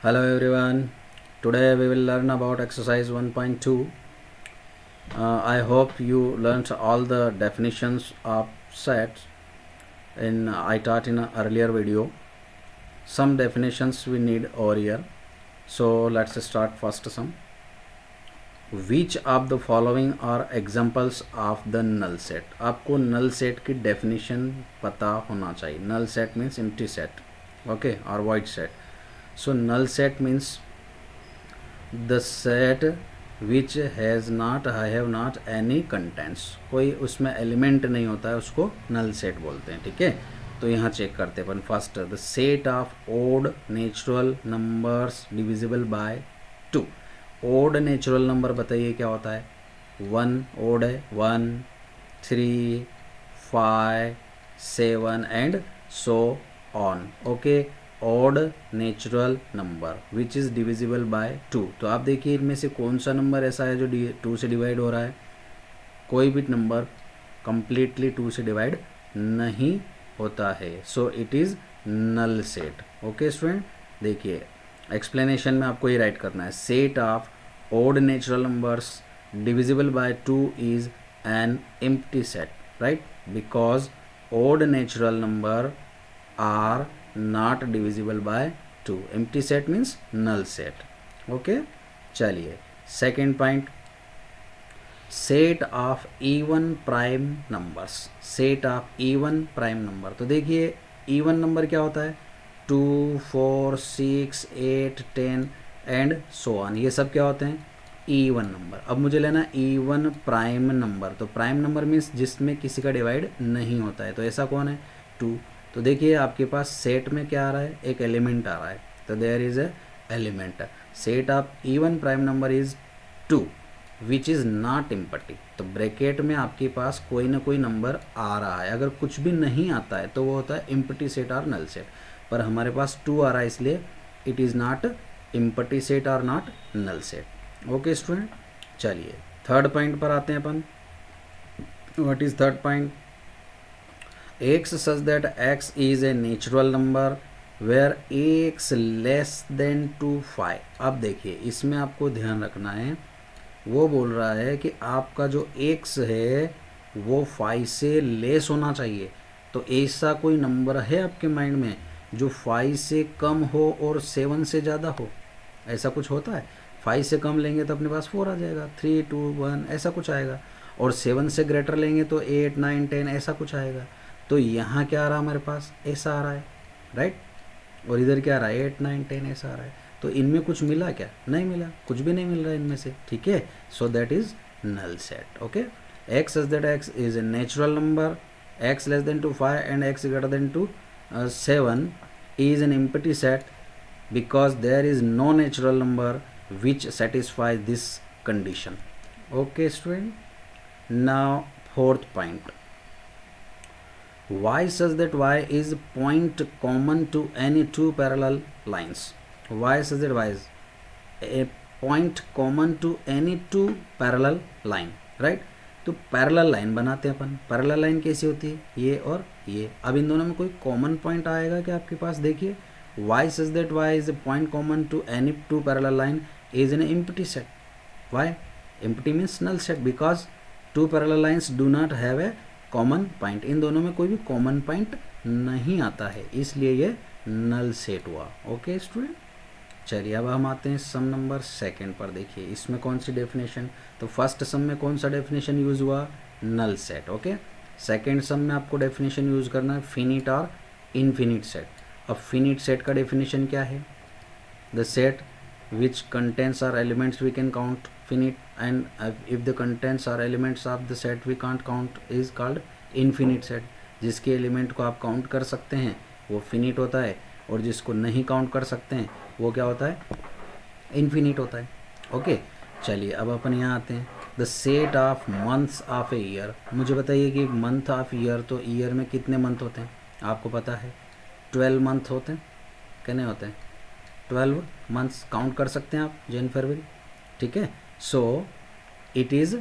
Hello everyone. Today we will learn about exercise 1.2. I hope you learned all the definitions of sets I taught in an earlier video. Some definitions we need over here. So let's start first some. Which of the following are examples of the null set? आपको null set की definition पता होना चाहिए. Null set means empty set, okay, or void set. So null set means the set which has not have not any contents. कोई उसमें element नहीं होता है, उसको नल सेट बोलते हैं. ठीक है, तो यहाँ चेक करते हैं अपन. First, the set of odd natural numbers divisible by 2. Odd natural number बताइए क्या होता है. 1 ओड है, 1 3 5 7 and so on. Okay, odd natural number which is divisible by 2. तो आप देखिए इनमें से कौन सा नंबर ऐसा है जो 2 से डिवाइड हो रहा है. कोई भी नंबर कंप्लीटली 2 से डिवाइड नहीं होता है. So it is null set. Okay student, देखिए एक्सप्लेनेशन में आपको ये राइट करना है. Set of odd natural numbers divisible by 2 is an empty set, right, because odd natural number are not divisible by 2. empty set means null set. okay, चलिए second point, set of even prime numbers. set of even prime number. तो देखिए even number क्या होता है. 2 4 6 8 10 and so on, ये सब क्या होते हैं. even number. अब मुझे लेना even प्राइम नंबर. तो प्राइम नंबर मीन्स जिसमें किसी का डिवाइड नहीं होता है. तो ऐसा कौन है. 2. तो देखिए आपके पास सेट में क्या आ रहा है, एक एलिमेंट आ रहा है. तो there is a element. Set of even prime number is 2 which is not empty. तो ब्रैकेट में आपके पास कोई ना कोई नंबर आ रहा है. अगर कुछ भी नहीं आता है तो वो होता है एम्प्टी सेट और नल सेट. पर हमारे पास 2 आ रहा है, इसलिए it is not empty set और not null set. Okay student, चलिए थर्ड पॉइंट पर आते हैं अपन. What is third point. x such that x is a natural number where x less than 2 5. अब देखिए इसमें आपको ध्यान रखना है, वो बोल रहा है कि आपका जो x है वो 5 से लेस होना चाहिए. तो ऐसा कोई नंबर है आपके माइंड में जो 5 से कम हो और 7 से ज़्यादा हो. ऐसा कुछ होता है. 5 से कम लेंगे तो अपने पास 4 आ जाएगा, 3 2 1 ऐसा कुछ आएगा. और 7 से ग्रेटर लेंगे तो 8 9 10 ऐसा कुछ आएगा. तो यहाँ क्या आ रहा है हमारे पास, ऐसा आ रहा है, राइट. और इधर क्या आ रहा है, 8 9 10 ऐसा आ रहा है. तो इनमें कुछ मिला क्या, नहीं मिला, कुछ भी नहीं मिल रहा है इनमें से. ठीक है, so that is null set. Okay, x such that x is a natural number, x less than to 5 and x greater than to 7 is an empty set because there is no natural number which satisfies this condition. Okay student, now fourth point, y such that y is point common to any two parallel lines. y such that y is a point common to any two parallel line, right. तो parallel line बनाते हैं अपन. Parallel line कैसी होती है, ये और ये. अब इन दोनों में कोई कॉमन पॉइंट आएगा क्या आपके पास. देखिए y such that y is a point common to any two parallel line is an empty set. why empty means null set because two parallel lines do not have a common point. इन दोनों में कोई भी common point नहीं आता है, इसलिए ये नल सेट हुआ. ओके स्टूडेंट, चलिए अब हम आते हैं सम नंबर सेकंड पर. देखिए इसमें कौन सी डेफिनेशन. तो फर्स्ट सम में कौन सा डेफिनेशन यूज़ हुआ, null set. Okay, second sum में आपको डेफिनेशन यूज़ करना है फिनिट और इनफिनिट सेट. अब फिनिट सेट का डेफिनेशन क्या है, the set which contains are elements we can count finite, and if the contents are elements of the set we can't count is called infinite set. जिसके element को आप count कर सकते हैं वो फिनिट होता है, और जिसको नहीं काउंट कर सकते हैं वो क्या होता है, इनफिनिट होता है. ओके, चलिए अब अपन यहाँ आते हैं. The set of months of a year. मुझे बताइए कि मंथ ऑफ ईयर, तो ईयर में कितने मंथ होते हैं आपको पता है, 12 मंथ होते हैं. कितने होते हैं, 12 मंथ्स काउंट कर सकते हैं आप, जन फरवरी. ठीक है, so it is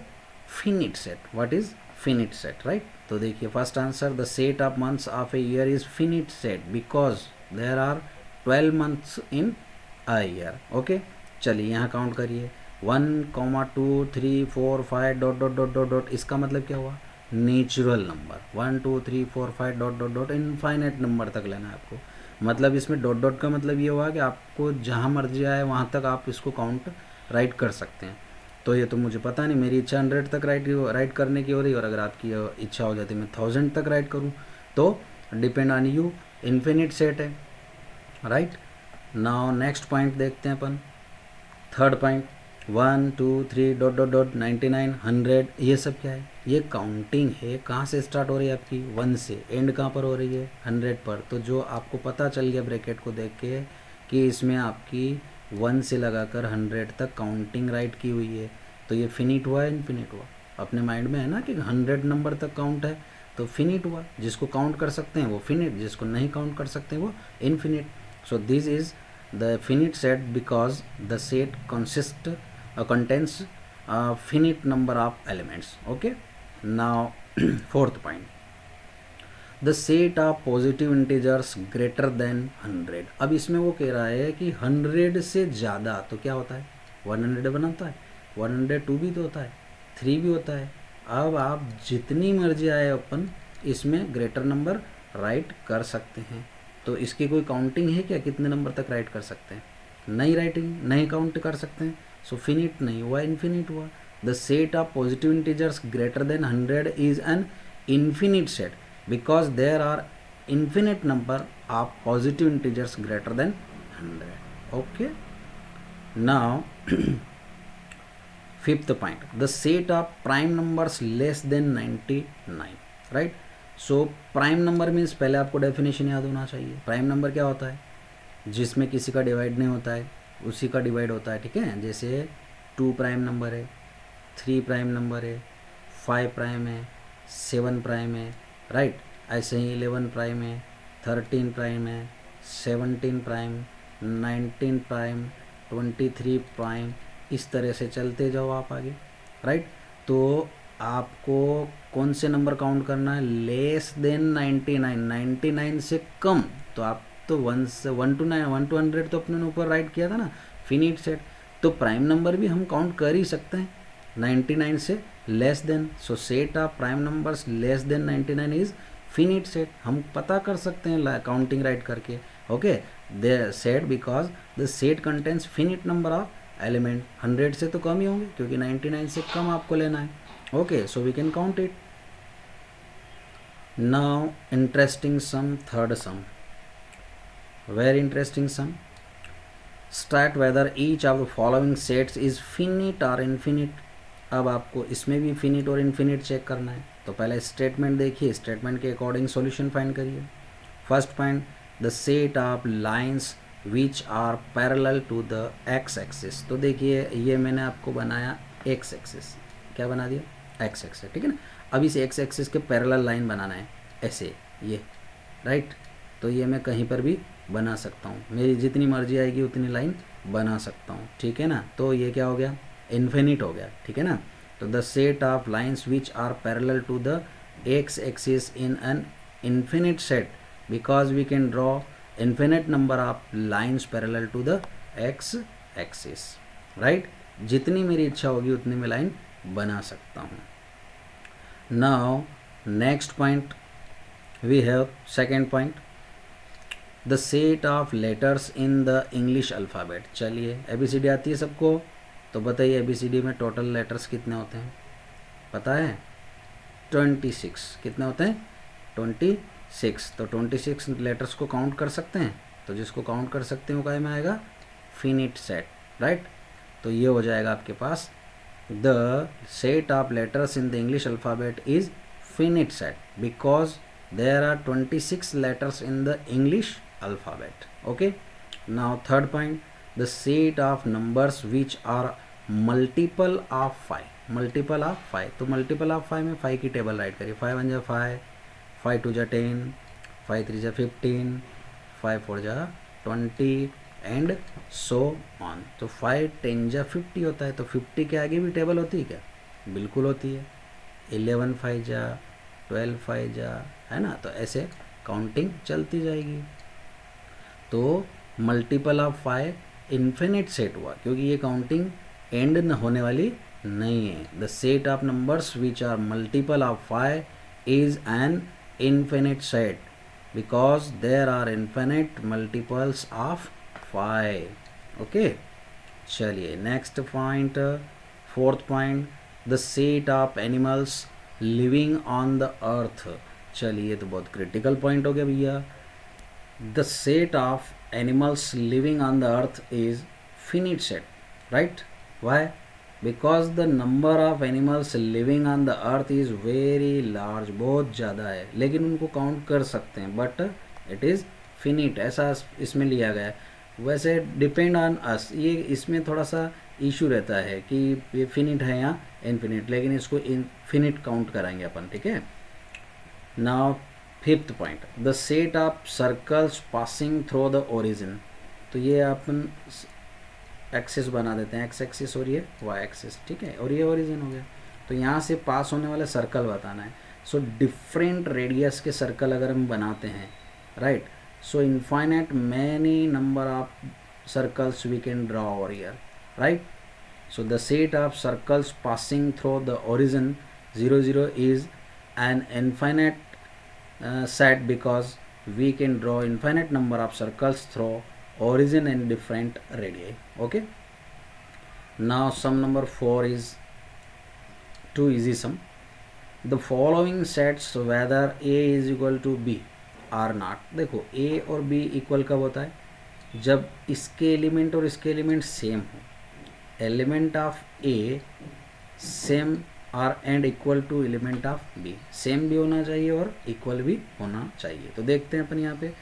finite set. What is finite set, right. तो देखिए first answer, the set of months of a year is finite set because there are 12 months in a year. Okay, चलिए यहाँ काउंट करिए 1,2,3,4,5 dot dot dot dot dot, इसका मतलब क्या हुआ, natural number 1,2,3,4,5 dot dot dot infinite number तक लेना है आपको। मतलब इसमें डॉट डॉट का मतलब ये हुआ कि आपको जहाँ मर्जी आए वहाँ तक आप इसको काउंट राइट कर सकते हैं। तो ये तो मुझे पता नहीं, मेरी इच्छा 100 तक राइट करने की हो रही है, और अगर आपकी इच्छा हो जाती मैं 1000 तक राइट करूँ, तो depend on you, infinite set है, राइट। नाउ नेक्स्ट पॉइंट देखते हैं अपन, third point, 1 2 3 dot dot dot 99 100, ये सब क्या है, ये काउंटिंग है। कहाँ से स्टार्ट हो रही है आपकी, 1 से, एंड कहाँ पर हो रही है, 100 पर। तो जो आपको पता चल गया ब्रैकेट को देख के कि इसमें आपकी 1 से लगाकर 100 तक काउंटिंग राइट की हुई है, तो ये फिनिट हुआ है, इनफिनिट हुआ। अपने माइंड में है ना कि 100 नंबर तक काउंट है, तो फिनिट हुआ। जिसको काउंट कर सकते हैं वो फिनिट, जिसको नहीं काउंट कर सकते हैं वो infinite. So this is the finite set because the set contains a finite number of elements. Okay, now fourth point, the set of positive integers greater than 100। अब इसमें वो कह रहा है कि 100 से ज़्यादा तो क्या होता है, 101 होता है, 102 भी तो होता है, 3 भी होता है। अब आप जितनी मर्जी आए अपन इसमें ग्रेटर नंबर राइट कर सकते हैं। तो इसकी कोई काउंटिंग है क्या, कितने नंबर तक राइट कर सकते हैं, नहीं राइटिंग, नहीं काउंट कर सकते हैं। सो फिनिट नहीं हुआ, इन्फिनिट हुआ। The set of positive integers greater than 100 is an infinite set because there are infinite number of positive integers greater than 100. Okay, now fifth point, the set of prime numbers less than 99, right? So prime number means, पहले आपको definition याद होना चाहिए। Prime number क्या होता है, जिसमें किसी का डिवाइड नहीं होता है, उसी का डिवाइड होता है, ठीक है। जैसे 2 प्राइम नंबर है, 3 प्राइम नंबर है, 5 प्राइम है, 7 प्राइम है, राइट। ऐसे ही 11 प्राइम है, 13 प्राइम है, 17 प्राइम, 19 प्राइम, 23 प्राइम, इस तरह से चलते जाओ आप आगे, राइट। तो आपको कौन से नंबर काउंट करना है, लेस देन 99, 99 से कम। तो आप तो 1 से 1 to 100 तो अपने ने ऊपर राइट किया था ना, फिनिट सेट। तो प्राइम नंबर भी हम काउंट कर ही सकते हैं 99 से less than. So set of prime numbers less than 99 is finite set. हम पता कर सकते हैं काउंटिंग राइट करके। Okay, they set because the set contains finite number of element. 100 से तो कम ही होंगे क्योंकि 99 से कम आपको लेना है। Okay, so we can count it. Now interesting sum, third sum, very interesting sum. Stat whether each of the following sets is finite or infinite। अब आपको इसमें भी फिनिट और इन्फिनिट चेक करना है। तो पहले स्टेटमेंट देखिए, स्टेटमेंट के अकॉर्डिंग सॉल्यूशन फाइंड करिए। First point, the set of lines which are parallel to the x axis. तो देखिए ये मैंने आपको बनाया एक्स एक्सिस, क्या बना दिया, एक्स एक्सिस, ठीक है ना। अब इस एक्स एक्सिस के पैरेलल लाइन बनाना है ऐसे, ये राइट। तो ये मैं कहीं पर भी बना सकता हूँ, मेरी जितनी मर्जी आएगी उतनी लाइन बना सकता हूँ, ठीक है ना। तो ये क्या हो गया, इन्फिनिट हो गया, ठीक है ना। तो the set of lines which are parallel to the x axis in an infinite set because we can draw infinite number of lines parallel to the x axis, right. जितनी मेरी इच्छा होगी उतनी मैं लाइन बना सकता हूँ। Now next point we have second point, the set of letters in the English alphabet. चलिए ABCD आती है सबको, तो बताइए ABCD में टोटल लेटर्स कितने होते हैं, पता है 26। कितने होते हैं 26। तो 26 लेटर्स को काउंट कर सकते हैं। तो जिसको काउंट कर सकते हैं वो काय में आएगा, फिनिट सेट, राइट। तो ये हो जाएगा आपके पास, the set of letters in the English alphabet is finite set because there are 26 letters in the English alphabet. Okay, now third point, the set of numbers which are multiple of 5, multiple of 5। तो multiple of 5 में 5 की table right करिए, 5 1 जा 5, 5 2 जा 10, 5 3 जा 15, 5 4 जा 20 and so on. तो 5 10 जा 50 होता है। तो 50 के आगे भी टेबल होती है क्या, बिल्कुल होती है। 11 5 जा 12 5 जा, है ना। तो ऐसे काउंटिंग चलती जाएगी। तो मल्टीपल ऑफ 5 इन्फिनिट सेट हुआ, क्योंकि ये काउंटिंग एंड न होने वाली नहीं है. The set of numbers which are multiple of 5 is an infinite set because there are infinite multiples of 5. Okay, चलिए next point, fourth point, the set of animals living on the earth. चलिए तो बहुत critical point हो गया भैया. The set of animals living on the earth is finite set, right? Why? Because the number of animals living on the earth is very large, बहुत ज़्यादा है, लेकिन उनको काउंट कर सकते हैं, बट इट इज़ फिनिट, ऐसा इसमें लिया गया है. वैसे डिपेंड ऑन अस, ये इसमें थोड़ा सा इशू रहता है कि ये फिनिट है या इनफिनिट, लेकिन इसको इनफिनिट काउंट कराएंगे अपन, ठीक है. Now fifth point, the set of circles passing through the origin. तो ये अपन एक्सिस बना देते हैं, एक्स एक्सिस और ये वाई एक्सिस, ठीक है, और ये ओरिजिन हो गया. तो यहाँ से पास होने वाले सर्कल बताना है. सो डिफरेंट रेडियस के सर्कल अगर हम बनाते हैं, right, so infinite many number of circles we can draw over here, right. So the set of circles passing through the origin 0 0 is an infinite set because we can draw infinite number of circles through origin in different radii. Okay, now sum number 4 is too easy sum. The following sets whether a is equal to b or not. देखो a और b equal कब होता है? जब इसके element और इसके element same हो. Element of a same are and equal to element of B, same भी होना चाहिए और इक्वल भी होना चाहिए. तो देखते हैं अपन यहाँ पे,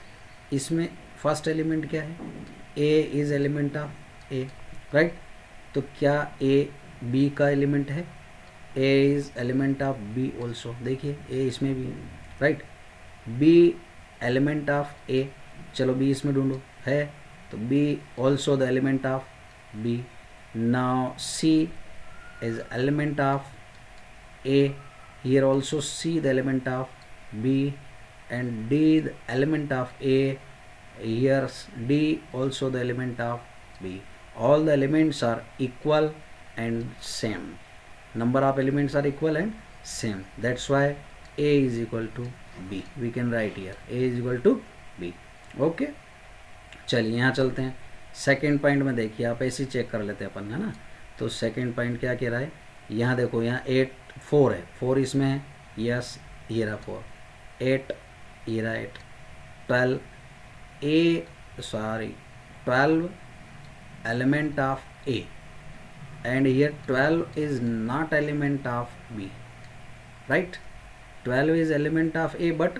इसमें फर्स्ट एलिमेंट क्या है? A is element of A, right. तो क्या ए बी का एलिमेंट है? A is element of B also. देखिए ए इसमें भी है, right. B element of A, चलो बी इसमें ढूंढो, है तो B also the element of B. Now C is element of A, here also C the element of B, and D the element of A, here D also the element of B. All the elements are equal and same. Number of elements are equal and same. That's why A is equal to B. We can write here A is equal to B. Okay, चलिए यहाँ चलते हैं. Second point में देखिए, आप ऐसे check कर लेते हैं अपन, है ना. तो सेकेंड पॉइंट क्या कह रहा है? यहाँ देखो, यहाँ 8 4 है, 4 इसमें है, यस ये रहा 4, 8 ये रहा 8, 12 12 element of A, and here 12 is not element of B, right. 12 is element of A but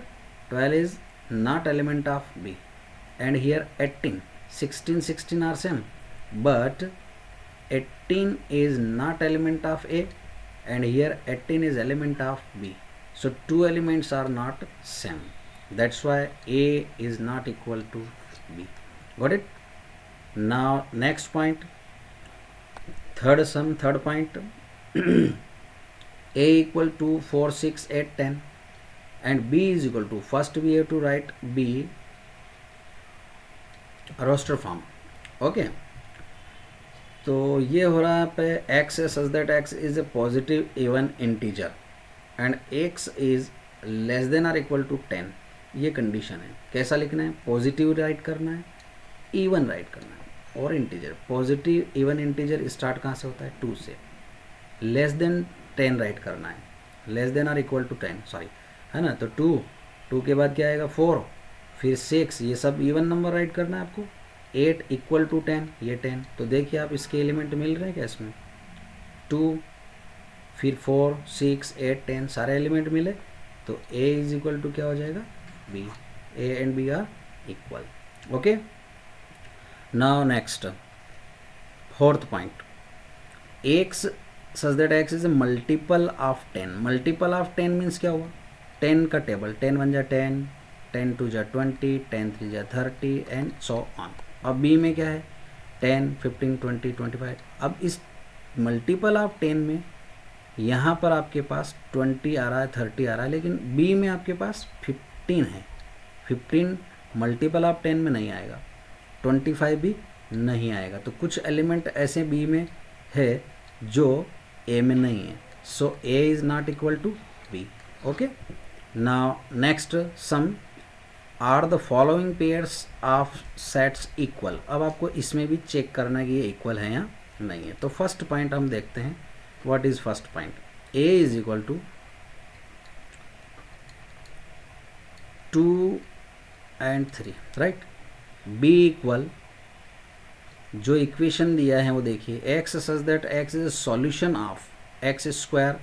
12 is not element of B. And here 18 16 are same, but 18 is not element of A, and here 18 is element of B. So two elements are not same. That's why A is not equal to B. Got it? Now next point, third point. A equal to 4 6 8 10 and B is equal to, first we have to write B roster form. Okay, तो ये हो रहा है पे x है such that x is a positive even integer and x is less than or equal to 10. ये condition है. कैसा लिखना है? पॉजिटिव राइट करना है, इवन राइट करना है और integer. Positive even integer start कहाँ से होता है? 2 से. लेस देन 10 राइट करना है, लेस देन और इक्वल टू 10, सॉरी, है ना. तो 2 के बाद क्या आएगा? 4, फिर 6, ये सब इवन नंबर राइट करना है आपको. 8 इक्वल टू 10, ये 10. तो देखिए आप इसके एलिमेंट मिल रहे हैं क्या इसमें? 2, फिर 4 6 8 10 सारे एलिमेंट मिले, तो A इज इक्वल टू क्या हो जाएगा? B. A and B are equal. Okay, now next fourth point, x such that x is a multiple of 10. Multiple of 10 means क्या हुआ? 10 का टेबल, 10 1 जा 10, 10 2 जा 20, 10 3 जा 30 एंड सो ऑन. अब B में क्या है? 10 15 20 25. अब इस मल्टीपल ऑफ 10 में यहाँ पर आपके पास 20 आ रहा है, 30 आ रहा है, लेकिन B में आपके पास 15 है. 15 मल्टीपल ऑफ 10 में नहीं आएगा. 25 भी नहीं आएगा। तो कुछ एलिमेंट ऐसे बी में है जो ए में नहीं है, so A is not equal to B. Okay, now next some are the following pairs of sets equal. अब आपको इसमें भी चेक करना है कि ये इक्वल है या नहीं है। तो फर्स्ट पॉइंट हम देखते हैं, what is first point, A is equal to 2 and 3, right. B equal, जो इक्वेशन दिया है वो देखिए, x such that x is solution of x square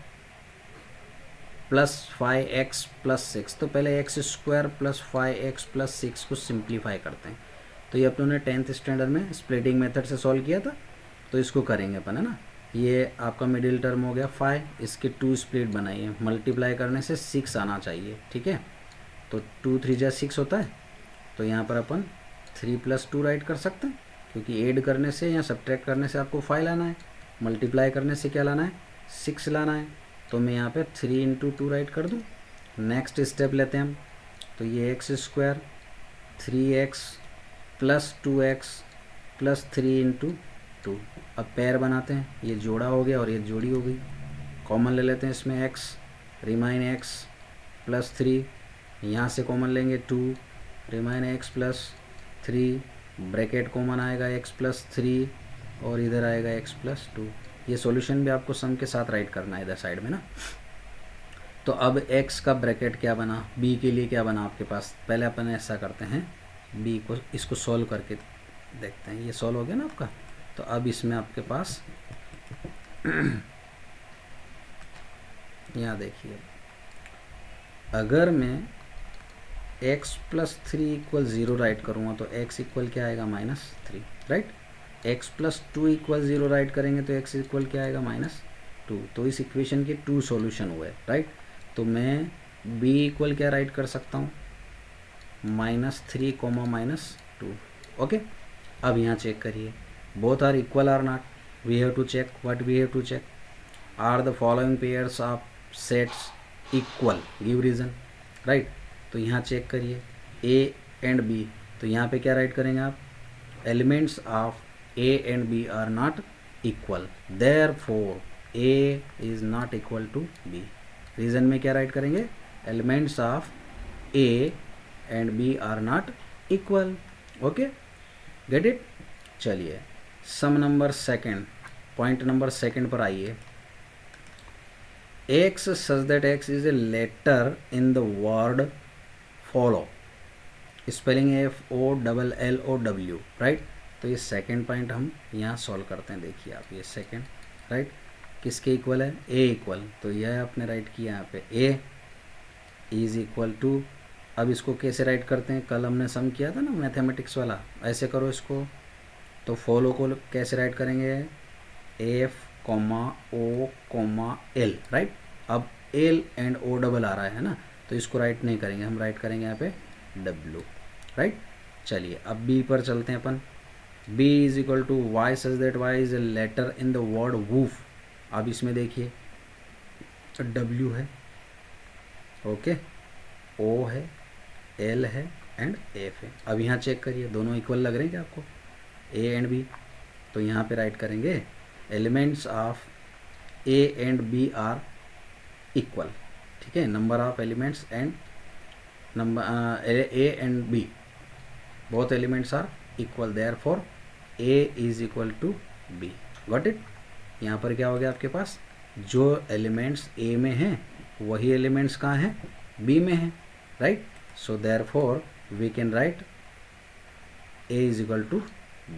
plus 5x plus 6। तो पहले x square plus 5x plus 6 को सिंप्लीफाई करते हैं। तो ये अपनों ने 10th स्टैंडर्ड में स्प्लिटिंग मेथड से सॉल्व किया था, तो इसको करेंगे अपन, है ना। ये आपका मिडिल टर्म हो गया 5, इसके 2 स्प्लिट बनाइए, मल्टीप्लाई करने से 6 आना चाहिए, ठीक है। तो 2 3 जा 6 होता है, तो यहाँ पर अपन 3 + 2 राइट कर सकते हैं, क्योंकि ऐड करने से या सब्ट्रैक्ट करने से आपको 5 लाना है, मल्टीप्लाई करने से क्या लाना है, 6 लाना है। तो मैं यहाँ पे 3 × 2 राइट कर दूँ। नेक्स्ट स्टेप लेते हैं हम, तो ये x square 3x plus 2x plus 3 × 2। अब पेयर बनाते हैं, ये जोड़ा हो गया और ये जोड़ी हो गई। कॉमन ले लेते हैं इसमें x, रिमाइन x प्लस 3, यहाँ से कॉमन लेंगे 2, remain x plus 3, bracket common आएगा x प्लस 3 और इधर आएगा x प्लस 2। ये सॉल्यूशन भी आपको सम के साथ राइट करना है इधर साइड में ना। तो अब x का ब्रैकेट क्या बना, b के लिए क्या बना आपके पास। पहले अपन ऐसा करते हैं, b को इसको सॉल्व करके देखते हैं। ये सॉल्व हो गया ना आपका। तो अब इसमें आपके पास यहाँ देखिए, अगर मैं x प्लस 3 = 0 राइट करूँगा तो x इक्वल क्या आएगा, -3, राइट। x प्लस 2 = 0 राइट करेंगे तो x इक्वल क्या आएगा, -2। तो इस इक्वेशन के 2 सॉल्यूशन हुए, राइट। तो मैं b इक्वल क्या राइट कर सकता हूँ, -3, -2। ओके, अब यहाँ चेक करिए, both are equal or not. We have to check, what we have to check, are the following pairs of sets equal, give reason, right. तो यहाँ चेक करिए a एंड b, तो यहाँ पे क्या राइट करेंगे आप, elements of a and b are not equal, therefore a is not equal to b। Reason में क्या राइट करेंगे, elements of a and b are not equal. Okay, get it. चलिए some number second, point number second पर आइए। x such that x is a letter in the word follow, spelling FOLLOW, right. तो ये second point हम यहाँ solve करते हैं। देखिए आप, ये सेकंड, राइट, किसके इक्वल है, a इक्वल। तो यह आपने राइट किया यहाँ पे, a इज इक्वल टू, अब इसको कैसे राइट करते हैं, कल हमने सम किया था ना मैथमेटिक्स वाला, ऐसे करो इसको। तो फॉलो को कैसे राइट करेंगे, F, O, L, राइट। अब L एंड O डबल आ रहा है ना, तो इसको राइट नहीं करेंगे, हम राइट करेंगे यहाँ पे W, राइट। चलिए अब B पर चलते हैं अपन। B is equal to Y such that Y is a letter in the word woof. अब इसमें देखिए W है, ओके, O है, L है एंड F है। अब यहाँ चेक करिए, दोनों इक्वल लग रहे हैं क्या आपको, A एंड B। तो यहाँ पे राइट करेंगे, elements of A and B are equal, ठीक है। Number of elements and number A and B, both elements are equal, therefore A is equal to B। Got it. यहाँ पर क्या हो गया आपके पास, जो एलिमेंट्स A में हैं वही एलिमेंट्स कहाँ हैं, B में हैं, right. So therefore we can write A is equal to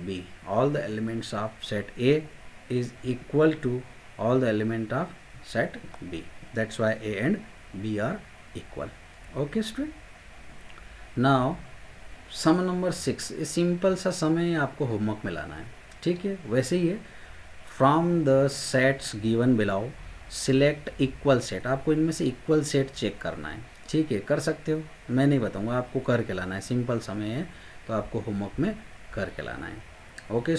B. All the elements of set A is equal to all the element of set B. That's why A and B are equal. Okay student. Now sum number 6, ये simple सा सम है, आपको homework में लाना है, ठीक है। वैसे ही है, from the sets given below select equal set. आपको इनमें से इक्वल सेट चेक करना है, ठीक है। कर सकते हो, मैं नहीं बताऊंगा, आपको करके लाना है। सिंपल समय है तो आपको होमवर्क में करके लाना है। ओके।